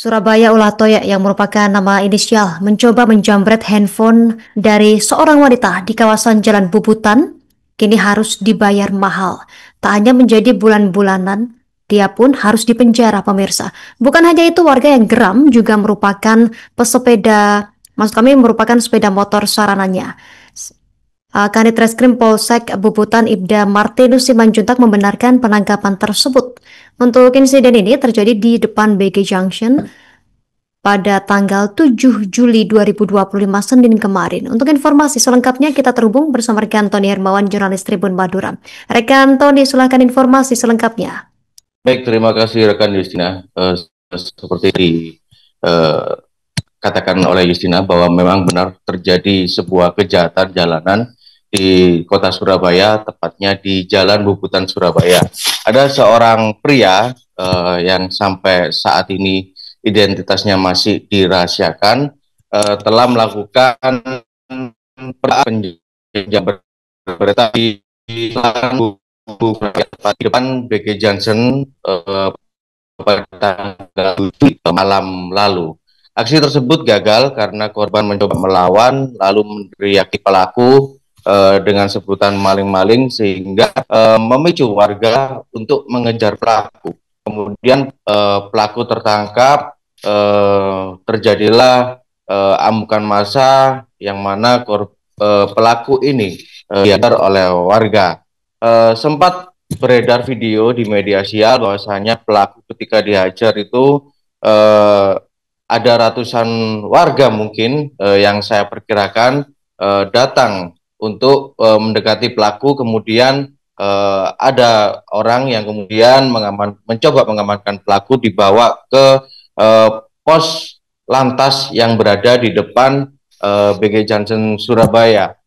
Surabaya Ulatoya yang merupakan nama inisial mencoba menjamret handphone dari seorang wanita di kawasan Jalan Bubutan, kini harus dibayar mahal. Tak hanya menjadi bulan-bulanan, dia pun harus dipenjara pemirsa. Bukan hanya itu, warga yang geram juga merupakan pesepeda, maksud kami merupakan sepeda motor sarananya. Kanit Reskrim Polsek Bubutan Ibda Martinus Simanjuntak membenarkan penangkapan tersebut. Untuk insiden ini terjadi di depan BG Junction pada tanggal 7 Juli 2025 Senin kemarin. Untuk informasi selengkapnya kita terhubung bersama rekan Tony Hermawan, jurnalis Tribun Madura. Rekan Tony, silakan informasi selengkapnya. Baik, terima kasih rekan Justina. Seperti dikatakan oleh Justina bahwa memang benar terjadi sebuah kejahatan jalanan di kota Surabaya, tepatnya di Jalan Bubutan Surabaya. Ada seorang pria yang sampai saat ini identitasnya masih dirahasiakan, telah melakukan penjamretan di depan BG Johnson pada tanggal 7 malam lalu. Aksi tersebut gagal karena korban mencoba melawan lalu meneriaki pelaku dengan sebutan maling-maling sehingga memicu warga untuk mengejar pelaku. Kemudian pelaku tertangkap, terjadilah amukan massa yang mana pelaku ini diantar oleh warga. Sempat beredar video di media sosial bahwasanya pelaku ketika dihajar itu ada ratusan warga mungkin yang saya perkirakan datang untuk mendekati pelaku, kemudian ada orang yang kemudian mencoba mengamankan pelaku, dibawa ke pos lantas yang berada di depan BG Johnson Surabaya.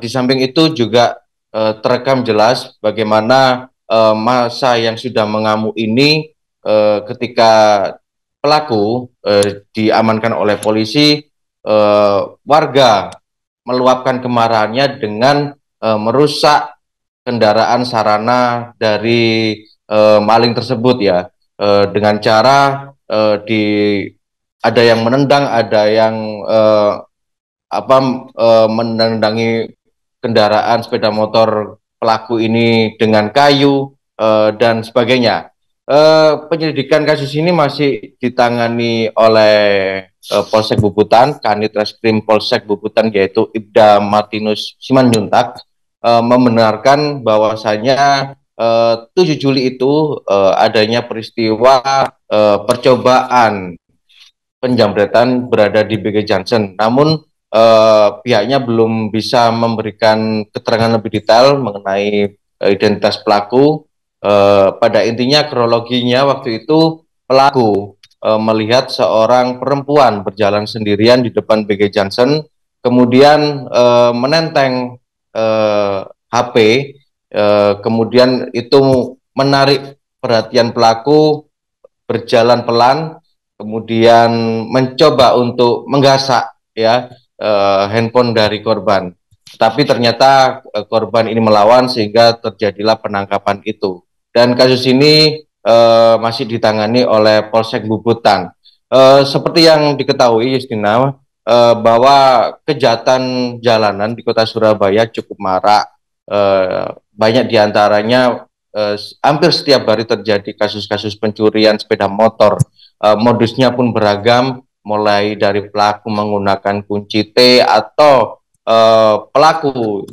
Di samping itu juga terekam jelas bagaimana massa yang sudah mengamuk ini ketika pelaku diamankan oleh polisi, warga meluapkan kemarahannya dengan merusak kendaraan sarana dari maling tersebut ya, dengan cara ada yang menendang, ada yang menendangi kendaraan sepeda motor pelaku ini dengan kayu dan sebagainya. Penyelidikan kasus ini masih ditangani oleh Polsek Bubutan, Kanit Reskrim Polsek Bubutan yaitu Ibda Martinus Simanjuntak membenarkan bahwasanya 7 Juli itu adanya peristiwa percobaan penjamretan berada di BG Johnson. Namun pihaknya belum bisa memberikan keterangan lebih detail mengenai identitas pelaku. Pada intinya kronologinya waktu itu pelaku melihat seorang perempuan berjalan sendirian di depan BG Johnson, kemudian menenteng HP, kemudian itu menarik perhatian pelaku, berjalan pelan, kemudian mencoba untuk menggasak ya handphone dari korban. Tapi ternyata korban ini melawan sehingga terjadilah penangkapan itu. Dan kasus ini masih ditangani oleh Polsek Bubutan. Seperti yang diketahui Justina, bahwa kejahatan jalanan di kota Surabaya cukup marak. Banyak diantaranya hampir setiap hari terjadi kasus-kasus pencurian sepeda motor. Modusnya pun beragam, mulai dari pelaku menggunakan kunci T atau pelaku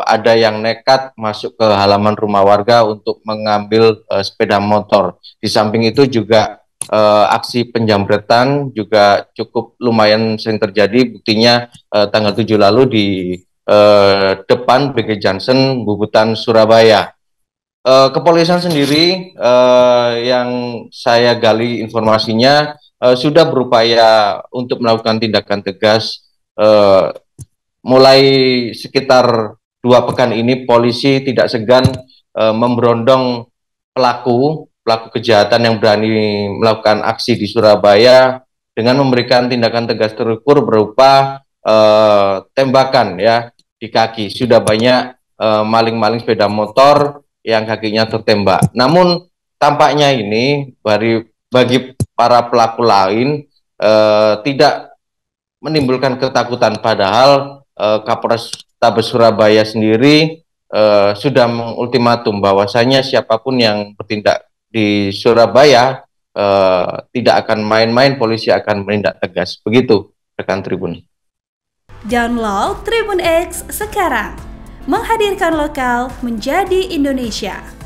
ada yang nekat masuk ke halaman rumah warga untuk mengambil sepeda motor. Di samping itu juga aksi penjamretan juga cukup lumayan sering terjadi. Buktinya tanggal 7 lalu di depan BG Johnson Bubutan Surabaya. Kepolisian sendiri yang saya gali informasinya sudah berupaya untuk melakukan tindakan tegas. Mulai sekitar 2 pekan ini polisi tidak segan memberondong pelaku kejahatan yang berani melakukan aksi di Surabaya dengan memberikan tindakan tegas terukur berupa tembakan ya di kaki. Sudah banyak maling-maling sepeda motor yang kakinya tertembak. Namun tampaknya ini bagi para pelaku lain tidak menimbulkan ketakutan, padahal Kapolres Tabes Surabaya sendiri sudah mengultimatum bahwasanya siapapun yang bertindak di Surabaya tidak akan main-main, polisi akan menindak tegas. Begitu, rekan Tribun. Download Tribun X sekarang, menghadirkan lokal menjadi Indonesia.